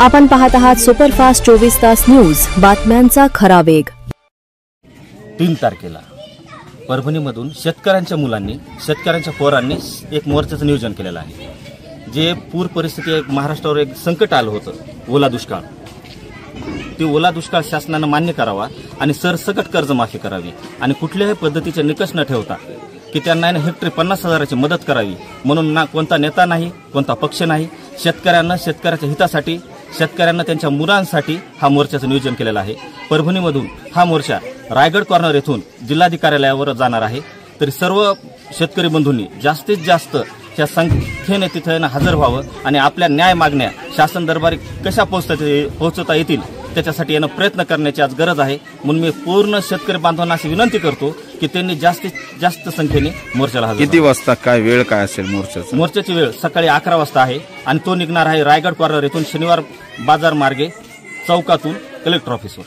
आपण पाहत आहात सुपरफास्ट 24 तास न्यूज, बातम्यांचा खरा वेग। 3 तारखेला परभणीमधून शेतकऱ्यांच्या मुलांनी, शेतकऱ्यांच्या पोरांनी एक मोर्चाचं नियोजन केलेलं आहे। जे पूर परिस्थिती महाराष्ट्रावर एक संकट आलं होतं, ओला दुष्काळ, ते ओला दुष्काळ शासनाने मान्य करावा आणि सरसकट कर्जमाफी करावी आणि कुठल्याही पद्धतीचे निकष न ठेवता की त्यांना हेक्टरी 50,000ची मदत करावी म्हणून ना कोणता नेता नाही, कोणता पक्ष नाही, शेतकऱ्यांना शेतकऱ्याच्या हितासाठी, शेतकऱ्यांना त्यांच्या मुलांसाठी हा मोर्चाचं नियोजन केलेलं आहे। परभणीमधून हा मोर्चा रायगड कॉर्नर येथून जिल्हाधिकाऱ्यालयावर जाणार आहे। तरी सर्व शेतकरी बंधूंनी जास्तीत जास्त त्या संख्येने तिथे हजर व्हावं आणि आपल्या न्याय मागण्या शासन दरबारी कशा पोहोचवता येतील त्याच्यासाठी प्रयत्न करण्याची आज गरज आहे। म्हणून मी पूर्ण शेतकरी बांधवांना अशी विनंती करतो की त्यांनी जास्तीत जास्त संख्येने मोर्चाला हजर किती वाजता, काय वेळ काय असेल मोर्चाची? मोर्चाची वेळ सकाळी 11 वाजता आहे आणि तो निघणार आहे रायगड कॉर्नर येथून शनिवार बाजार मार्गे चौकातून कलेक्टर ऑफिसवर।